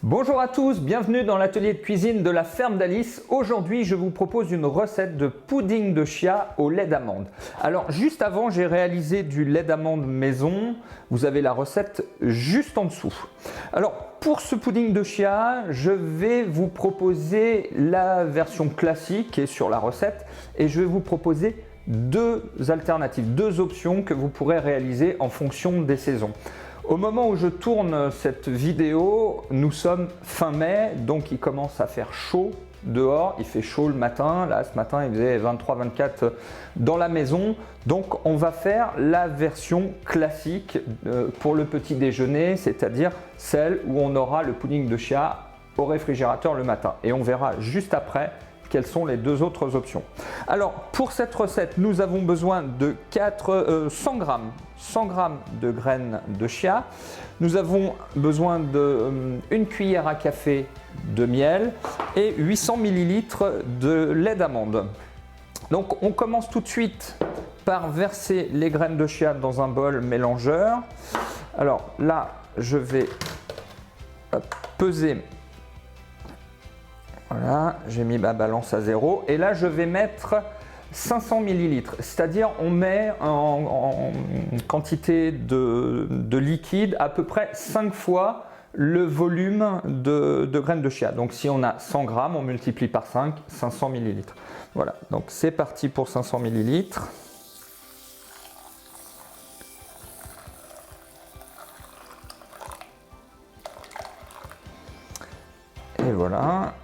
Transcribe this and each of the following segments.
Bonjour à tous, bienvenue dans l'atelier de cuisine de la ferme d'Alice. Aujourd'hui, je vous propose une recette de pudding de chia au lait d'amande. Alors, juste avant, j'ai réalisé du lait d'amande maison. Vous avez la recette juste en dessous. Alors, pour ce pudding de chia, je vais vous proposer la version classique qui est sur la recette et je vais vous proposer deux alternatives, deux options que vous pourrez réaliser en fonction des saisons. Au moment où je tourne cette vidéo, nous sommes fin mai, donc il commence à faire chaud dehors. Il fait chaud le matin, là ce matin il faisait 23-24 dans la maison. Donc on va faire la version classique pour le petit déjeuner, c'est-à-dire celle où on aura le pudding de chia au réfrigérateur le matin. Et on verra juste après quelles sont les deux autres options. Alors pour cette recette, nous avons besoin de 100 g de graines de chia. Nous avons besoin d'une cuillère à café de miel et 800 ml de lait d'amande. Donc on commence tout de suite par verser les graines de chia dans un bol mélangeur. Alors là, je vais peser. Voilà, j'ai mis ma balance à 0 et là je vais mettre 500 ml, c'est-à-dire on met en quantité de liquide à peu près 5 fois le volume de graines de chia. Donc si on a 100 g, on multiplie par 5, 500 ml. Voilà, donc c'est parti pour 500 ml. Et voilà.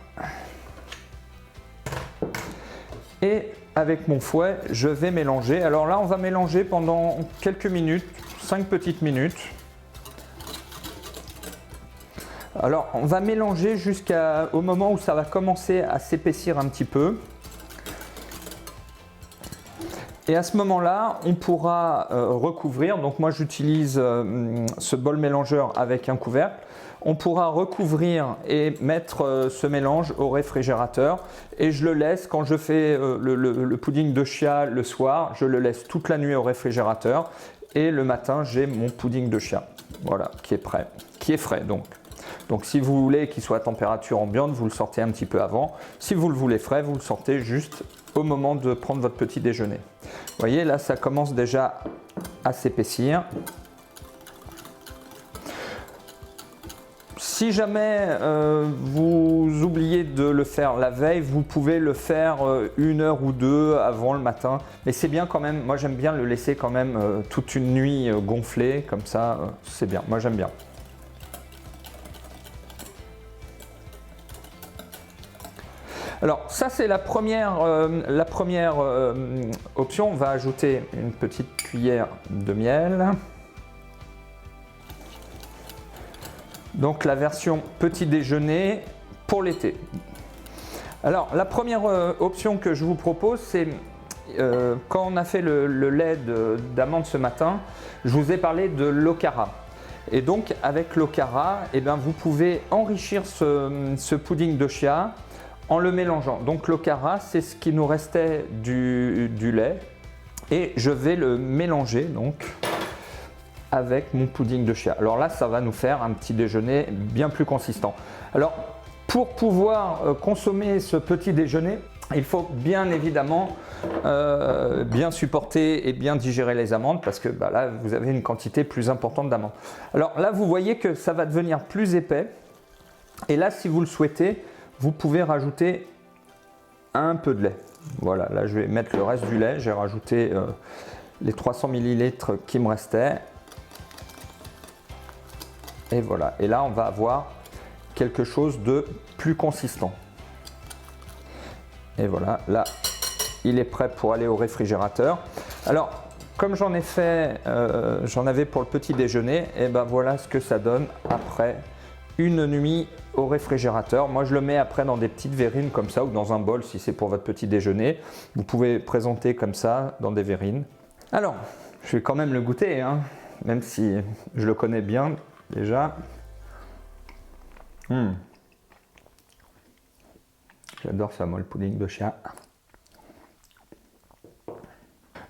Et avec mon fouet, je vais mélanger. Alors là, on va mélanger pendant quelques minutes, 5 petites minutes. Alors, on va mélanger jusqu'au moment où ça va commencer à s'épaissir un petit peu. Et à ce moment-là, on pourra recouvrir. Donc moi, j'utilise ce bol mélangeur avec un couvercle. On pourra recouvrir et mettre ce mélange au réfrigérateur et je le laisse quand je fais le pudding de chia le soir, je le laisse toute la nuit au réfrigérateur et le matin j'ai mon pudding de chia, voilà, qui est prêt, qui est frais donc. Donc si vous voulez qu'il soit à température ambiante, vous le sortez un petit peu avant. Si vous le voulez frais, vous le sortez juste au moment de prendre votre petit déjeuner. Vous voyez là, ça commence déjà à s'épaissir. Si jamais vous oubliez de le faire la veille, vous pouvez le faire 1 heure ou 2 avant le matin. Mais c'est bien quand même, moi j'aime bien le laisser quand même toute une nuit gonflé, comme ça c'est bien, moi j'aime bien. Alors ça c'est la première option, on va ajouter une petite cuillère de miel. Donc la version petit déjeuner pour l'été. Alors la première option que je vous propose, c'est quand on a fait le lait d'amande ce matin, je vous ai parlé de l'okara. Et donc avec l'okara, eh bien, vous pouvez enrichir ce pudding de chia en le mélangeant. Donc l'okara, c'est ce qui nous restait du lait et je vais le mélanger donc avec mon pudding de chia. Alors là, ça va nous faire un petit déjeuner bien plus consistant. Alors, pour pouvoir consommer ce petit déjeuner, il faut bien évidemment bien supporter et bien digérer les amandes parce que là, vous avez une quantité plus importante d'amandes. Alors là, vous voyez que ça va devenir plus épais. Et là, si vous le souhaitez, vous pouvez rajouter un peu de lait. Voilà, là, je vais mettre le reste du lait. J'ai rajouté les 300 ml qui me restaient. Et voilà, et là on va avoir quelque chose de plus consistant. Et voilà, là il est prêt pour aller au réfrigérateur. Alors comme j'en ai fait, j'en avais pour le petit déjeuner, et ben voilà ce que ça donne après une nuit au réfrigérateur. Moi je le mets après dans des petites verrines comme ça ou dans un bol si c'est pour votre petit déjeuner. Vous pouvez présenter comme ça dans des verrines. Alors je vais quand même le goûter, hein, même si je le connais bien. Déjà, j'adore ça moi le pudding de chia.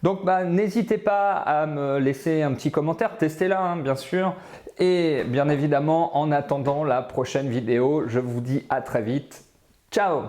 Donc n'hésitez pas à me laisser un petit commentaire, testez-la hein, bien sûr. Et bien évidemment, en attendant la prochaine vidéo, je vous dis à très vite. Ciao!